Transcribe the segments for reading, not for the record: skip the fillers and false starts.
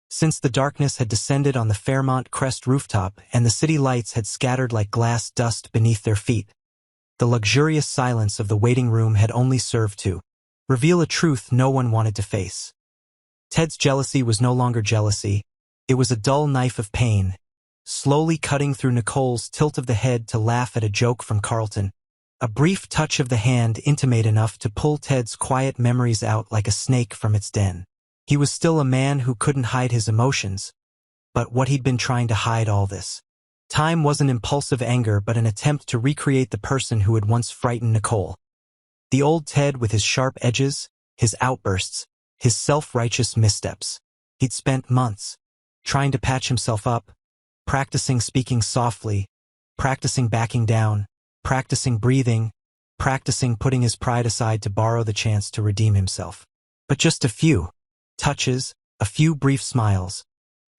Since the darkness had descended on the Fairmont Crest rooftop and the city lights had scattered like glass dust beneath their feet, the luxurious silence of the waiting room had only served to reveal a truth no one wanted to face. Ted's jealousy was no longer jealousy. It was a dull knife of pain, slowly cutting through Nicole's tilt of the head to laugh at a joke from Carlton. A brief touch of the hand intimate enough to pull Ted's quiet memories out like a snake from its den. He was still a man who couldn't hide his emotions, but what he'd been trying to hide all this time wasn't impulsive anger but an attempt to recreate the person who had once frightened Nicole. The old Ted with his sharp edges, his outbursts, his self-righteous missteps. He'd spent months trying to patch himself up, practicing speaking softly, practicing backing down, practicing breathing, practicing putting his pride aside to borrow the chance to redeem himself. But just a few touches, a few brief smiles,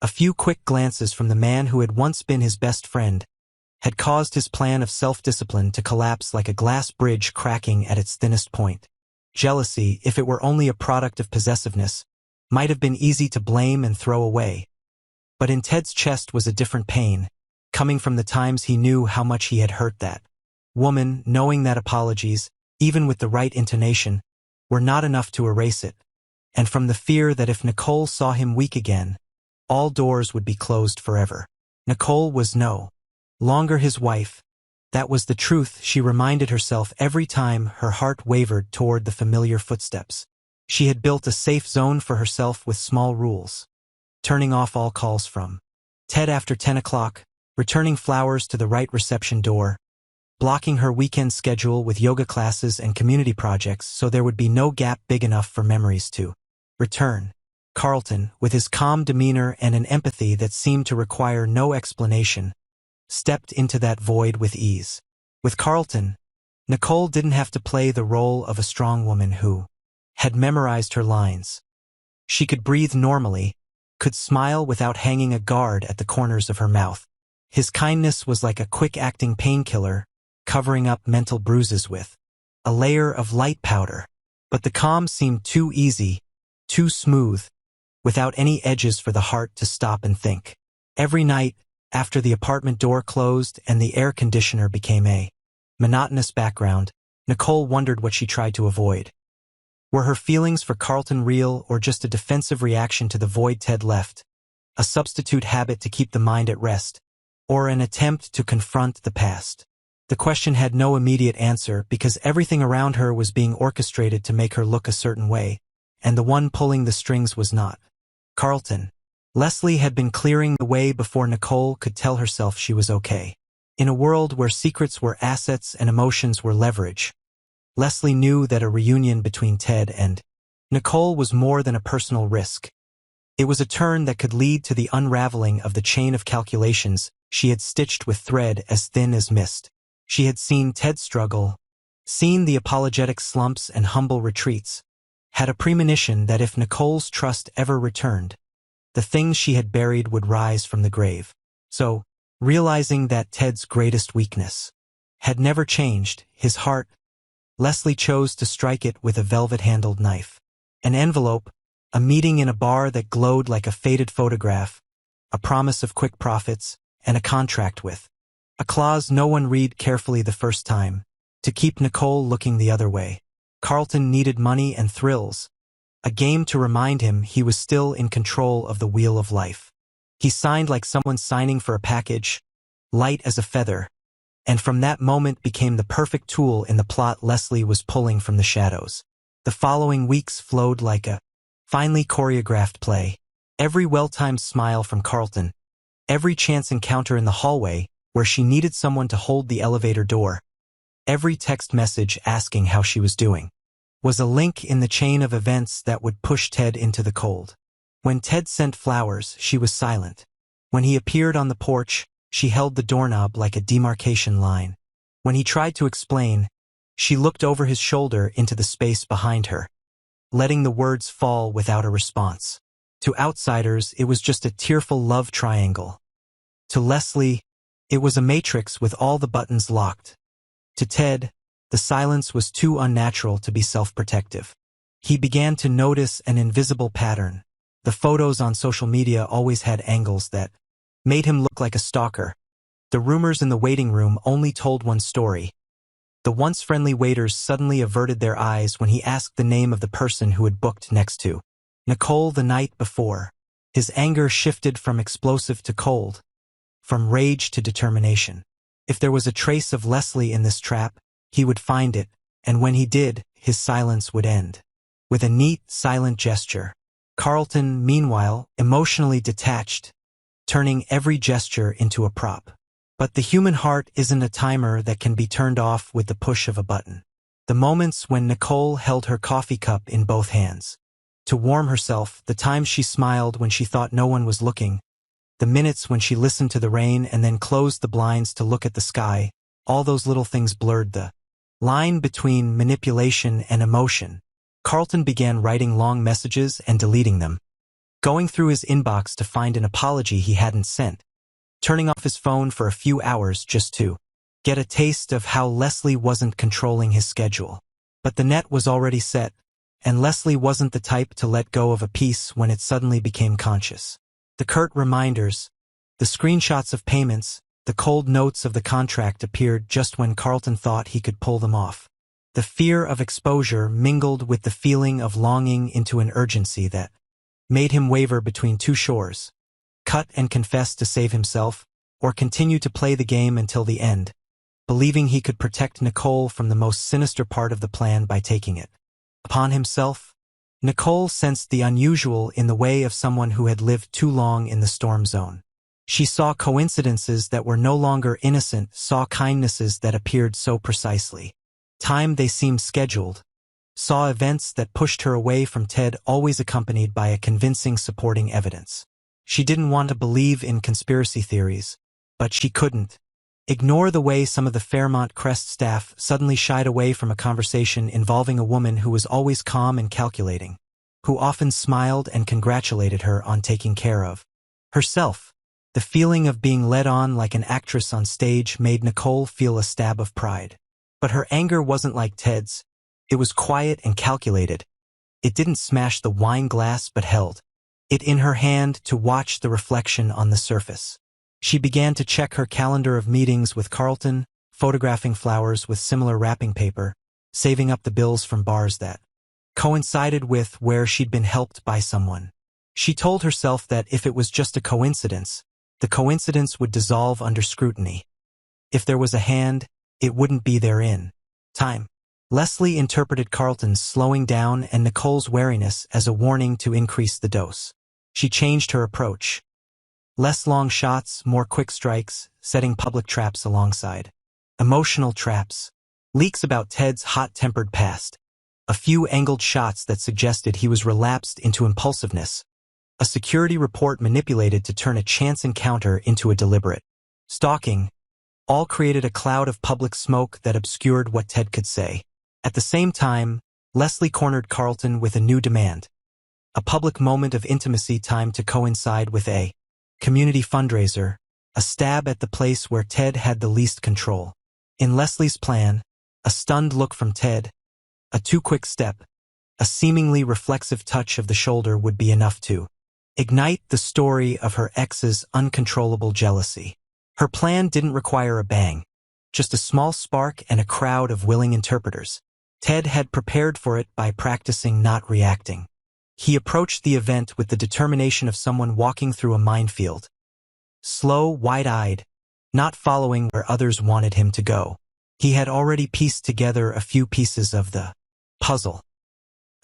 a few quick glances from the man who had once been his best friend, had caused his plan of self-discipline to collapse like a glass bridge cracking at its thinnest point. Jealousy, if it were only a product of possessiveness, might have been easy to blame and throw away. But in Ted's chest was a different pain, coming from the times he knew how much he had hurt that woman, knowing that apologies, even with the right intonation, were not enough to erase it, and from the fear that if Nicole saw him weak again, all doors would be closed forever. Nicole was no longer his wife. That was the truth she reminded herself every time her heart wavered toward the familiar footsteps. She had built a safe zone for herself with small rules. Turning off all calls from Ted after 10 o'clock, returning flowers to the right reception door, blocking her weekend schedule with yoga classes and community projects so there would be no gap big enough for memories to return. Carlton, with his calm demeanor and an empathy that seemed to require no explanation, stepped into that void with ease. With Carlton, Nicole didn't have to play the role of a strong woman who had memorized her lines. She could breathe normally, could smile without hanging a guard at the corners of her mouth. His kindness was like a quick-acting painkiller, covering up mental bruises with a layer of light powder. But the calm seemed too easy, too smooth, without any edges for the heart to stop and think. Every night, after the apartment door closed and the air conditioner became a monotonous background, Nicole wondered what she tried to avoid. Were her feelings for Carlton real or just a defensive reaction to the void Ted left, a substitute habit to keep the mind at rest, or an attempt to confront the past? The question had no immediate answer because everything around her was being orchestrated to make her look a certain way, and the one pulling the strings was not Carlton. Leslie had been clearing the way before Nicole could tell herself she was okay. In a world where secrets were assets and emotions were leverage, Leslie knew that a reunion between Ted and Nicole was more than a personal risk. It was a turn that could lead to the unraveling of the chain of calculations she had stitched with thread as thin as mist. She had seen Ted struggle, seen the apologetic slumps and humble retreats, had a premonition that if Nicole's trust ever returned, the things she had buried would rise from the grave. So, realizing that Ted's greatest weakness had never changed, his heart, Leslie chose to strike it with a velvet-handled knife. An envelope, a meeting in a bar that glowed like a faded photograph, a promise of quick profits, and a contract with a clause no one read carefully the first time, to keep Nicole looking the other way. Carlton needed money and thrills, a game to remind him he was still in control of the wheel of life. He signed like someone signing for a package, light as a feather, and from that moment became the perfect tool in the plot Leslie was pulling from the shadows. The following weeks flowed like a finely choreographed play. Every well-timed smile from Carlton, every chance encounter in the hallway where she needed someone to hold the elevator door, every text message asking how she was doing, was a link in the chain of events that would push Ted into the cold. When Ted sent flowers, she was silent. When he appeared on the porch, she held the doorknob like a demarcation line. When he tried to explain, she looked over his shoulder into the space behind her, letting the words fall without a response. To outsiders, it was just a tearful love triangle. To Leslie, it was a matrix with all the buttons locked. To Ted, the silence was too unnatural to be self-protective. He began to notice an invisible pattern. The photos on social media always had angles that made him look like a stalker. The rumors in the waiting room only told one story. The once friendly waiters suddenly averted their eyes when he asked the name of the person who had booked next to Nicole the night before. His anger shifted from explosive to cold, from rage to determination. If there was a trace of Leslie in this trap, he would find it, and when he did, his silence would end. With a neat, silent gesture. Carlton, meanwhile, emotionally detached, turning every gesture into a prop. But the human heart isn't a timer that can be turned off with the push of a button. The moments when Nicole held her coffee cup in both hands to warm herself, the times she smiled when she thought no one was looking, the minutes when she listened to the rain and then closed the blinds to look at the sky, all those little things blurred the line between manipulation and emotion. Carlton began writing long messages and deleting them, going through his inbox to find an apology he hadn't sent, turning off his phone for a few hours just to get a taste of how Leslie wasn't controlling his schedule. But the net was already set, and Leslie wasn't the type to let go of a piece when it suddenly became conscious. The curt reminders, the screenshots of payments, the cold notes of the contract appeared just when Carlton thought he could pull them off. The fear of exposure mingled with the feeling of longing into an urgency that made him waver between two shores. Cut and confess to save himself, or continue to play the game until the end, believing he could protect Nicole from the most sinister part of the plan by taking it upon himself. Nicole sensed the unusual in the way of someone who had lived too long in the storm zone. She saw coincidences that were no longer innocent, saw kindnesses that appeared so precisely. Time they seemed scheduled, saw events that pushed her away from Ted, always accompanied by a convincing supporting evidence. She didn't want to believe in conspiracy theories, but she couldn't ignore the way some of the Fairmont Crest staff suddenly shied away from a conversation involving a woman who was always calm and calculating, who often smiled and congratulated her on taking care of herself. The feeling of being led on like an actress on stage made Nicole feel a stab of pride. But her anger wasn't like Ted's. It was quiet and calculated. It didn't smash the wine glass but held it in her hand to watch the reflection on the surface. She began to check her calendar of meetings with Carlton, photographing flowers with similar wrapping paper, saving up the bills from bars that coincided with where she'd been helped by someone. She told herself that if it was just a coincidence, the coincidence would dissolve under scrutiny. If there was a hand, it wouldn't be there in time. Leslie interpreted Carlton's slowing down and Nicole's wariness as a warning to increase the dose. She changed her approach. Less long shots, more quick strikes, setting public traps alongside emotional traps. Leaks about Ted's hot-tempered past. A few angled shots that suggested he was relapsed into impulsiveness. A security report manipulated to turn a chance encounter into a deliberate stalking. All created a cloud of public smoke that obscured what Ted could say. At the same time, Leslie cornered Carlton with a new demand. A public moment of intimacy timed to coincide with a community fundraiser, a stab at the place where Ted had the least control. In Leslie's plan, a stunned look from Ted, a too quick step, a seemingly reflexive touch of the shoulder would be enough to ignite the story of her ex's uncontrollable jealousy. Her plan didn't require a bang, just a small spark and a crowd of willing interpreters. Ted had prepared for it by practicing not reacting. He approached the event with the determination of someone walking through a minefield. Slow, wide-eyed, not following where others wanted him to go. He had already pieced together a few pieces of the puzzle.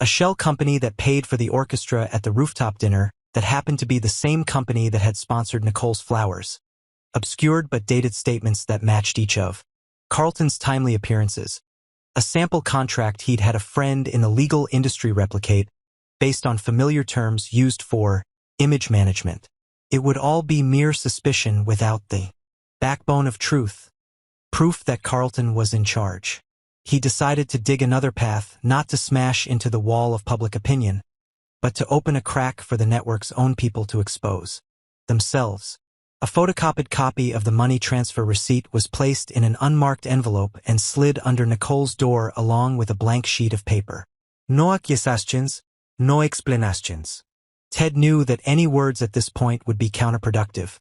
A shell company that paid for the orchestra at the rooftop dinner that happened to be the same company that had sponsored Nicole's flowers. Obscured but dated statements that matched each of Carlton's timely appearances. A sample contract he'd had a friend in the legal industry replicate, based on familiar terms used for image management. It would all be mere suspicion without the backbone of truth, proof that Carlton was in charge. He decided to dig another path, not to smash into the wall of public opinion, but to open a crack for the network's own people to expose themselves. A photocopied copy of the money transfer receipt was placed in an unmarked envelope and slid under Nicole's door along with a blank sheet of paper. No accusations, no explanations. Ted knew that any words at this point would be counterproductive.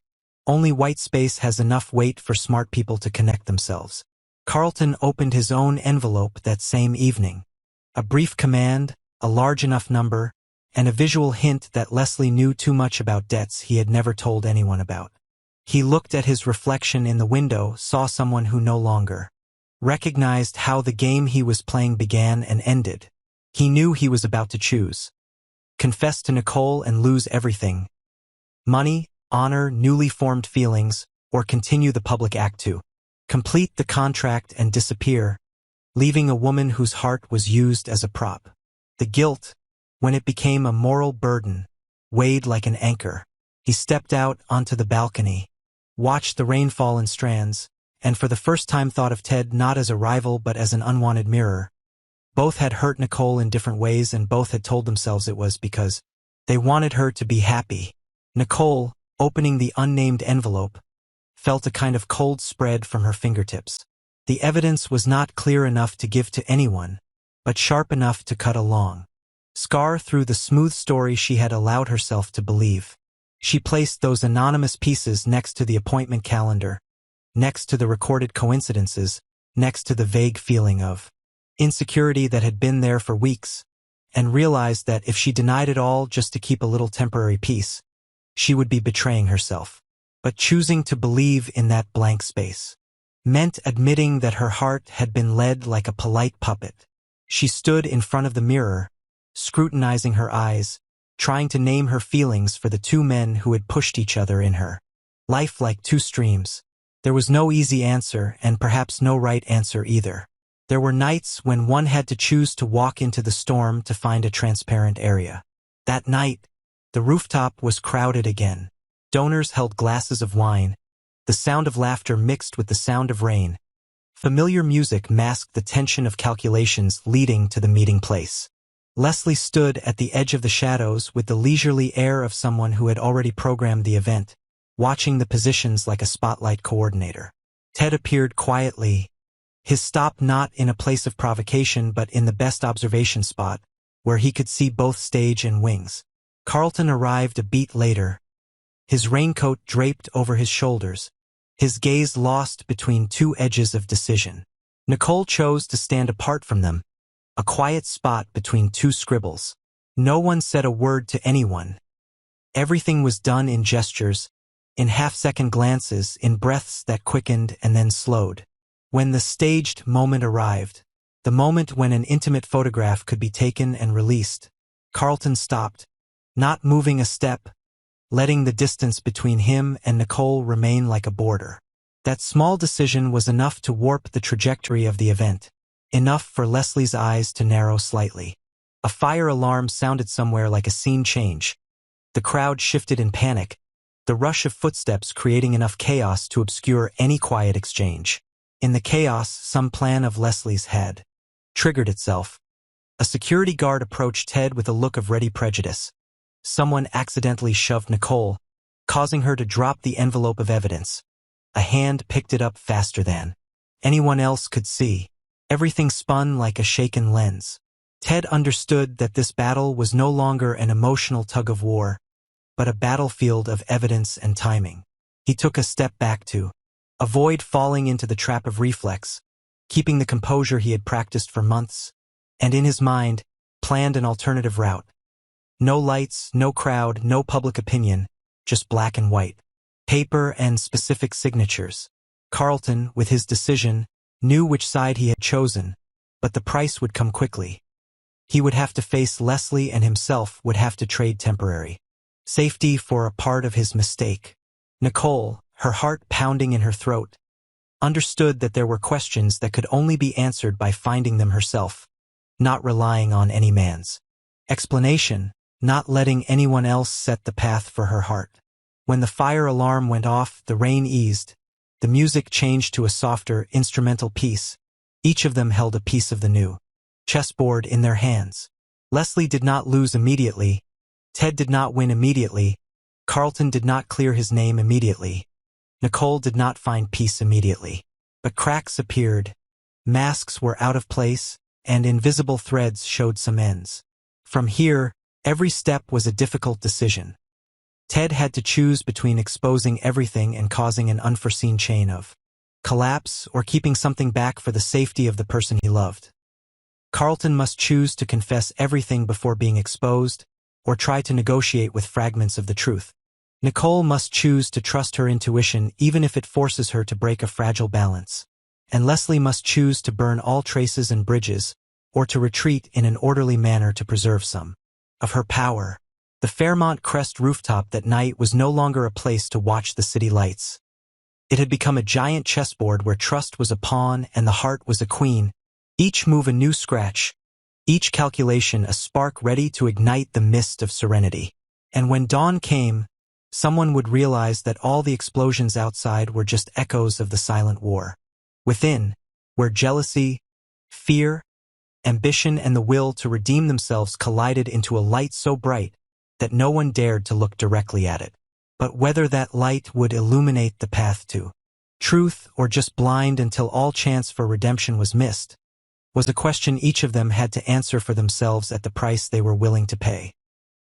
Only white space has enough weight for smart people to connect themselves. Carlton opened his own envelope that same evening. A brief command, a large enough number, and a visual hint that Leslie knew too much about debts he had never told anyone about. He looked at his reflection in the window, saw someone who no longer recognized how the game he was playing began and ended. He knew he was about to choose. Confess to Nicole and lose everything. Money, honor, newly formed feelings, or continue the public act to complete the contract and disappear, leaving a woman whose heart was used as a prop. The guilt, when it became a moral burden, weighed like an anchor. He stepped out onto the balcony, watched the rain fall in strands, and for the first time thought of Ted not as a rival but as an unwanted mirror. Both had hurt Nicole in different ways, and both had told themselves it was because they wanted her to be happy. Nicole, opening the unnamed envelope, felt a kind of cold spread from her fingertips. The evidence was not clear enough to give to anyone, but sharp enough to cut a long scar through the smooth story she had allowed herself to believe. She placed those anonymous pieces next to the appointment calendar, next to the recorded coincidences, next to the vague feeling of insecurity that had been there for weeks, and realized that if she denied it all just to keep a little temporary peace, she would be betraying herself. But choosing to believe in that blank space meant admitting that her heart had been led like a polite puppet. She stood in front of the mirror, scrutinizing her eyes, trying to name her feelings for the two men who had pushed each other in her life like two streams. There was no easy answer, and perhaps no right answer either. There were nights when one had to choose to walk into the storm to find a transparent area. That night, the rooftop was crowded again. Donors held glasses of wine. The sound of laughter mixed with the sound of rain. Familiar music masked the tension of calculations leading to the meeting place. Leslie stood at the edge of the shadows with the leisurely air of someone who had already programmed the event, watching the positions like a spotlight coordinator. Ted appeared quietly, his stop not in a place of provocation but in the best observation spot, where he could see both stage and wings. Carlton arrived a beat later, his raincoat draped over his shoulders, his gaze lost between two edges of decision. Nicole chose to stand apart from them, a quiet spot between two scribbles. No one said a word to anyone. Everything was done in gestures, in half-second glances, in breaths that quickened and then slowed. When the staged moment arrived, the moment when an intimate photograph could be taken and released, Carlton stopped, not moving a step, letting the distance between him and Nicole remain like a border. That small decision was enough to warp the trajectory of the event, enough for Leslie's eyes to narrow slightly. A fire alarm sounded somewhere like a scene change. The crowd shifted in panic, the rush of footsteps creating enough chaos to obscure any quiet exchange. In the chaos, some plan of Leslie's had triggered itself. A security guard approached Ted with a look of ready prejudice. Someone accidentally shoved Nicole, causing her to drop the envelope of evidence. A hand picked it up faster than anyone else could see. Everything spun like a shaken lens. Ted understood that this battle was no longer an emotional tug-of-war, but a battlefield of evidence and timing. He took a step back to avoid falling into the trap of reflex, keeping the composure he had practiced for months, and in his mind, planned an alternative route. No lights, no crowd, no public opinion, just black and white. Paper and specific signatures. Carlton, with his decision, knew which side he had chosen, but the price would come quickly. He would have to face Leslie and himself would have to trade temporary safety for a part of his mistake. Nicole, her heart pounding in her throat, understood that there were questions that could only be answered by finding them herself, not relying on any man's explanation, not letting anyone else set the path for her heart. When the fire alarm went off, the rain eased, the music changed to a softer, instrumental piece. Each of them held a piece of the new chessboard in their hands. Leslie did not lose immediately. Ted did not win immediately. Carlton did not clear his name immediately. Nicole did not find peace immediately. But cracks appeared, masks were out of place, and invisible threads showed some ends. From here, Every step was a difficult decision. Ted had to choose between exposing everything and causing an unforeseen chain of collapse or keeping something back for the safety of the person he loved. Carlton must choose to confess everything before being exposed or try to negotiate with fragments of the truth. Nicole must choose to trust her intuition even if it forces her to break a fragile balance. And Leslie must choose to burn all traces and bridges or to retreat in an orderly manner to preserve some of her power. The Fairmont Crest rooftop that night was no longer a place to watch the city lights. It had become a giant chessboard where trust was a pawn and the heart was a queen, each move a new scratch, each calculation a spark ready to ignite the mist of serenity. And when dawn came, someone would realize that all the explosions outside were just echoes of the silent war. Within, where jealousy, fear, ambition, and the will to redeem themselves collided into a light so bright that no one dared to look directly at it. But whether that light would illuminate the path to truth or just blind until all chance for redemption was missed, was a question each of them had to answer for themselves at the price they were willing to pay.